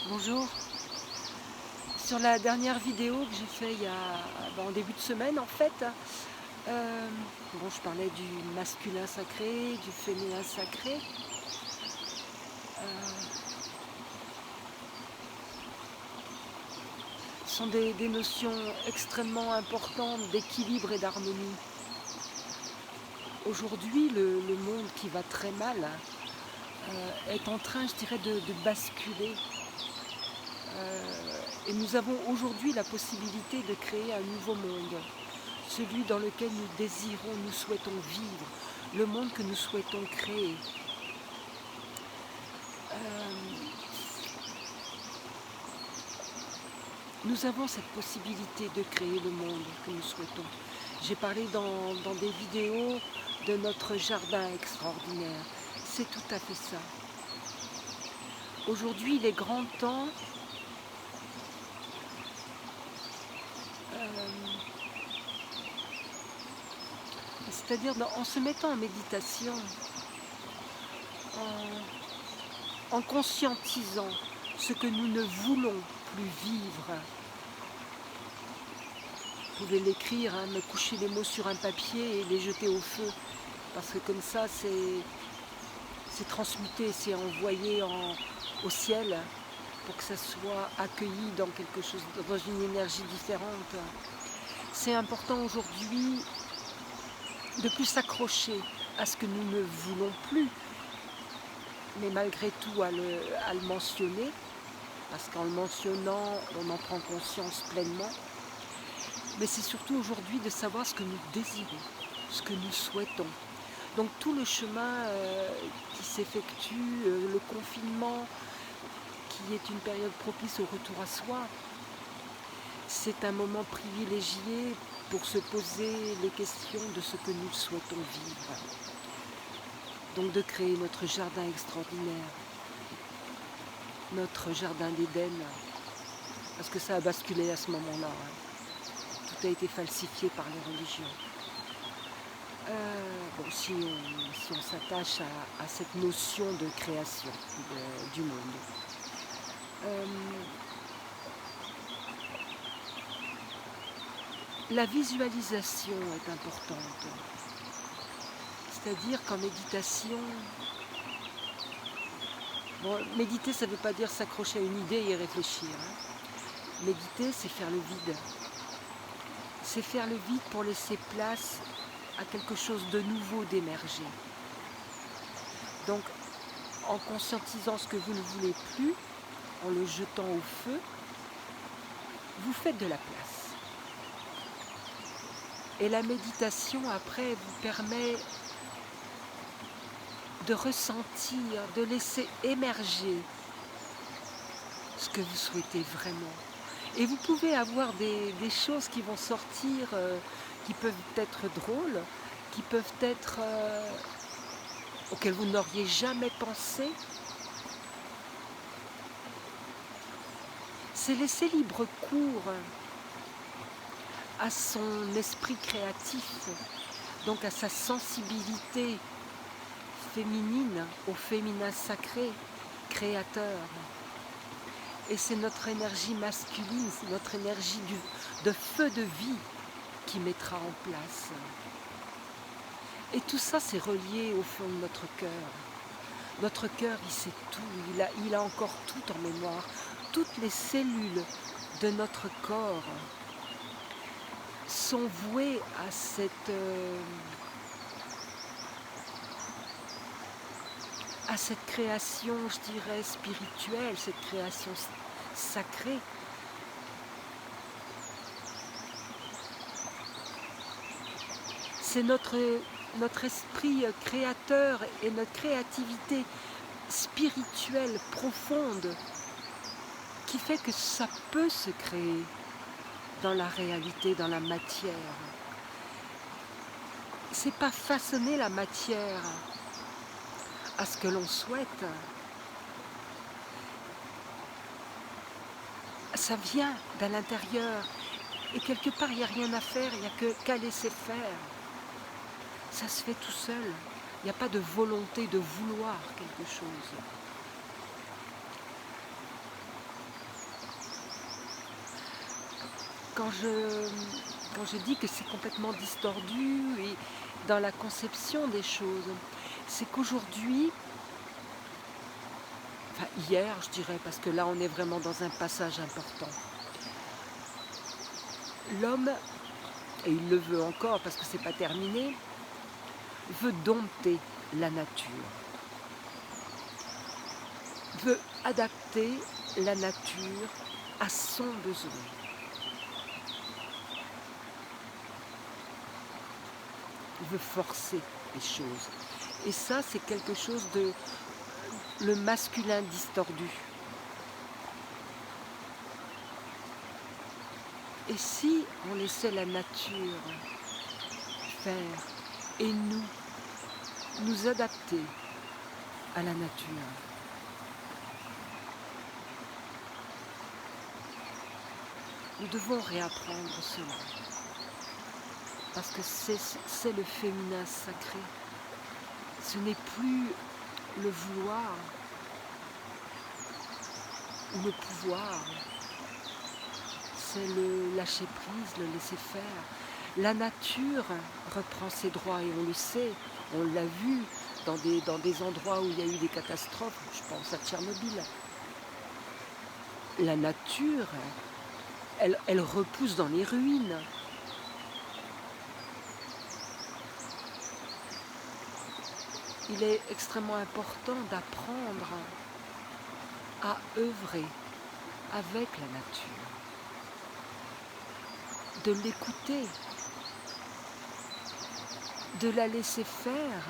Bonjour. Sur la dernière vidéo que j'ai fait en début de semaine en fait, euh, je parlais du masculin sacré, du féminin sacré. Ce sont des notions extrêmement importantes d'équilibre et d'harmonie. Aujourd'hui, le monde qui va très mal est en train, je dirais, de basculer. Et nous avons aujourd'hui la possibilité de créer un nouveau monde, celui dans lequel nous désirons, nous souhaitons vivre, le monde que nous souhaitons créer. Nous avons cette possibilité de créer le monde que nous souhaitons. J'ai parlé dans des vidéos de notre jardin extraordinaire. C'est tout à fait ça. Aujourd'hui, il est grand temps c'est-à-dire en se mettant en méditation, en conscientisant ce que nous ne voulons plus vivre. Vous pouvez l'écrire, me coucher les mots sur un papier et les jeter au feu, parce que comme ça c'est transmuté, c'est envoyé au ciel pour que ça soit accueilli dans quelque chose, dans une énergie différente. C'est important aujourd'hui de plus s'accrocher à ce que nous ne voulons plus, mais malgré tout à le mentionner, parce qu'en le mentionnant, on en prend conscience pleinement. Mais c'est surtout aujourd'hui de savoir ce que nous désirons, ce que nous souhaitons. Donc tout le chemin qui s'effectue, le confinement, qui est une période propice au retour à soi, c'est un moment privilégié pour se poser les questions de ce que nous souhaitons vivre. Donc de créer notre jardin extraordinaire, notre jardin d'Éden, parce que ça a basculé à ce moment-là. Tout a été falsifié par les religions. Si on s'attache à cette notion de création du monde. La visualisation est importante. C'est-à-dire qu'en méditation, méditer ça ne veut pas dire s'accrocher à une idée et y réfléchir. Méditer, c'est faire le vide. C'est faire le vide pour laisser place à quelque chose de nouveau d'émerger. Donc, en conscientisant ce que vous ne voulez plus, en le jetant au feu, vous faites de la place. Et la méditation, après, vous permet de ressentir, de laisser émerger ce que vous souhaitez vraiment. Et vous pouvez avoir des choses qui vont sortir, qui peuvent être drôles, qui peuvent être auxquelles vous n'auriez jamais pensé. C'est laisser libre cours à son esprit créatif, donc à sa sensibilité féminine, au féminin sacré, créateur. Et c'est notre énergie masculine, c'est notre énergie de feu de vie qui mettra en place. Et tout ça, c'est relié au fond de notre cœur. Notre cœur, il sait tout, il a encore tout en mémoire. Toutes les cellules de notre corps sont vouées à cette création, je dirais, spirituelle, cette création sacrée. C'est notre esprit créateur et notre créativité spirituelle profonde qui fait que ça peut se créer dans la réalité, dans la matière. C'est pas façonner la matière à ce que l'on souhaite. Ça vient de l'intérieur. Et quelque part, il n'y a rien à faire, il n'y a qu'à laisser faire. Ça se fait tout seul. Il n'y a pas de volonté de vouloir quelque chose. quand je, quand je dis que c'est complètement distordu et dans la conception des choses, c'est qu'aujourd'hui, enfin hier je dirais, parce que là on est vraiment dans un passage important, l'homme, et il le veut encore parce que c'est pas terminé, veut dompter la nature, veut adapter la nature à son besoin. Il veut forcer les choses. Et ça, c'est quelque chose de le masculin distordu. Et si on laissait la nature faire et nous adapter à la nature? Nous devons réapprendre cela. Parce que c'est le féminin sacré. Ce n'est plus le vouloir ou le pouvoir. C'est le lâcher prise, le laisser faire. La nature reprend ses droits et on le sait, on l'a vu dans des endroits où il y a eu des catastrophes, je pense à Tchernobyl. La nature, elle repousse dans les ruines. Il est extrêmement important d'apprendre à œuvrer avec la nature, de l'écouter, de la laisser faire.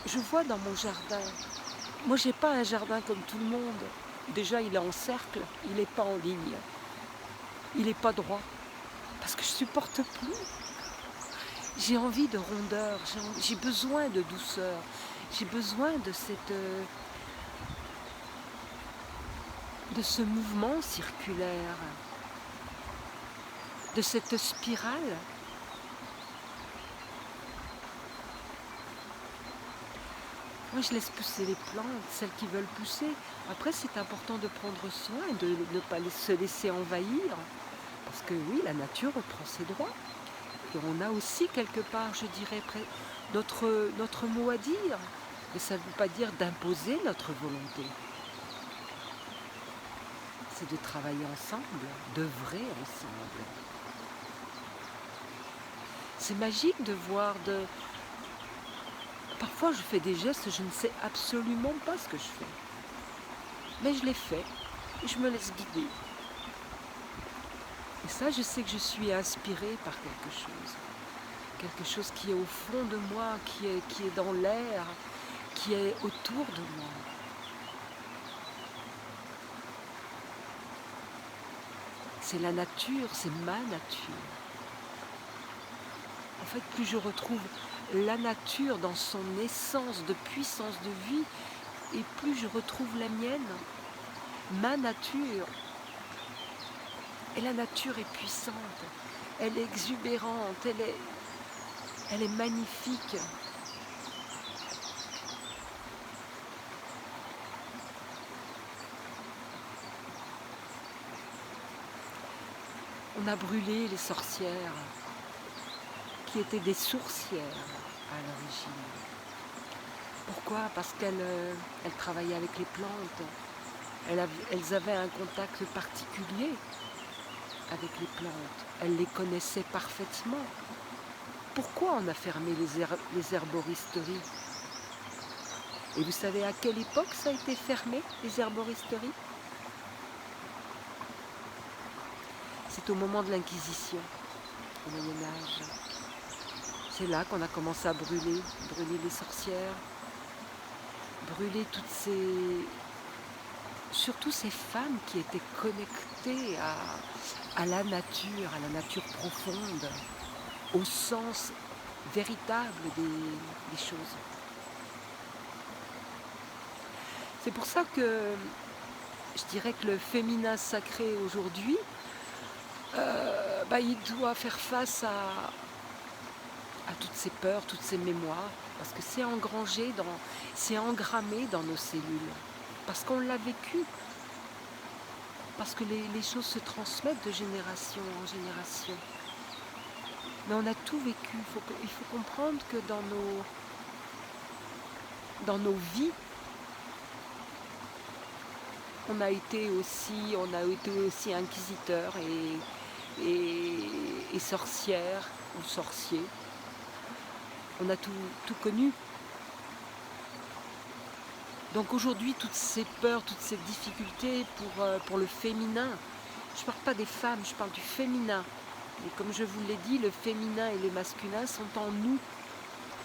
Je vois dans mon jardin, moi j'ai pas un jardin comme tout le monde. Déjà il est en cercle, il n'est pas en ligne, il n'est pas droit, parce que je supporte plus. J'ai envie de rondeur, j'ai besoin de douceur, j'ai besoin de ce mouvement circulaire, de cette spirale. Moi, je laisse pousser les plantes, celles qui veulent pousser. Après, c'est important de prendre soin, de ne pas se laisser envahir. Parce que oui, la nature reprend ses droits. Et on a aussi quelque part, je dirais, notre mot à dire. Mais ça ne veut pas dire d'imposer notre volonté. C'est de travailler ensemble, d'œuvrer ensemble. C'est magique de voir Parfois je fais des gestes, je ne sais absolument pas ce que je fais. Mais je les fais et je me laisse guider. Et ça, je sais que je suis inspirée par quelque chose. Quelque chose qui est au fond de moi, qui est dans l'air, qui est autour de moi. C'est la nature, c'est ma nature. En fait, plus je retrouve la nature dans son essence de puissance de vie, et plus je retrouve la mienne, ma nature. Et la nature est puissante, elle est exubérante, elle est magnifique. On a brûlé les sorcières, qui étaient des sourcières à l'origine. Pourquoi? Parce qu'elles travaillaient avec les plantes. Elles avaient un contact particulier avec les plantes. Elles les connaissaient parfaitement. Pourquoi on a fermé les herboristeries? Et vous savez à quelle époque ça a été fermé, les herboristeries? C'est au moment de l'Inquisition, au Moyen-Âge. C'est là qu'on a commencé à brûler les sorcières, brûler surtout ces femmes qui étaient connectées à la nature profonde, au sens véritable des choses. C'est pour ça que je dirais que le féminin sacré aujourd'hui, il doit faire face à toutes ces peurs, toutes ces mémoires, parce que c'est engrangé, c'est engrammé dans nos cellules, parce qu'on l'a vécu, parce que les choses se transmettent de génération en génération. Mais on a tout vécu. Il faut comprendre que dans nos vies, on a été aussi inquisiteur et sorcière ou sorcier. On a tout connu. Donc aujourd'hui, toutes ces peurs, toutes ces difficultés pour le féminin, je ne parle pas des femmes, je parle du féminin. Et comme je vous l'ai dit, le féminin et le masculin sont en nous.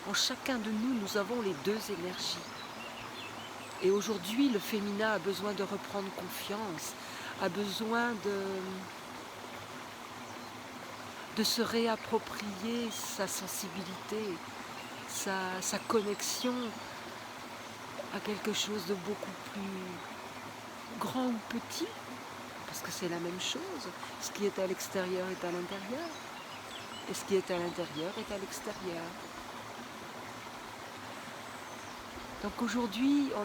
En chacun de nous, nous avons les deux énergies. Et aujourd'hui, le féminin a besoin de reprendre confiance, a besoin de se réapproprier sa sensibilité, sa connexion à quelque chose de beaucoup plus grand ou petit, parce que c'est la même chose. Ce qui est à l'extérieur est à l'intérieur, et ce qui est à l'intérieur est à l'extérieur. Donc aujourd'hui, on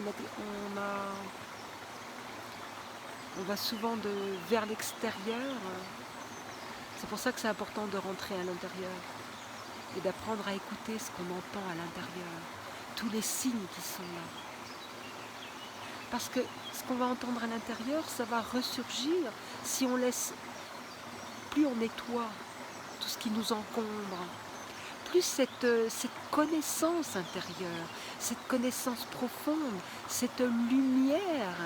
va souvent vers l'extérieur. C'est pour ça que c'est important de rentrer à l'intérieur et d'apprendre à écouter ce qu'on entend à l'intérieur, tous les signes qui sont là. Parce que ce qu'on va entendre à l'intérieur, ça va ressurgir si on laisse, plus on nettoie tout ce qui nous encombre, plus cette connaissance intérieure, cette connaissance profonde, cette lumière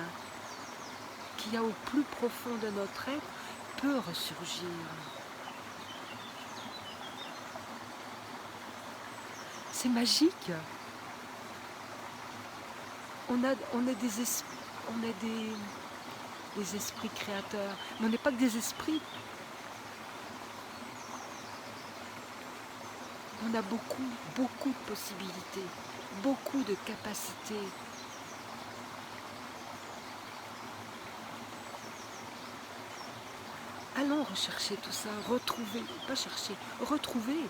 qu'il y a au plus profond de notre être peut ressurgir. C'est magique. On est des esprits créateurs, mais on n'est pas que des esprits. On a beaucoup de possibilités, beaucoup de capacités. Allons rechercher tout ça, retrouver, pas chercher, retrouver.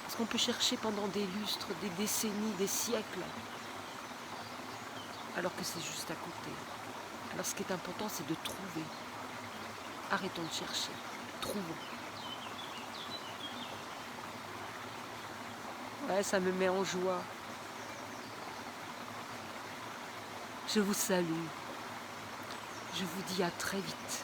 Parce qu'on peut chercher pendant des lustres, des décennies, des siècles, alors que c'est juste à côté. Alors ce qui est important, c'est de trouver. Arrêtons de chercher, trouvons. Ouais, ça me met en joie. Je vous salue. Je vous dis à très vite.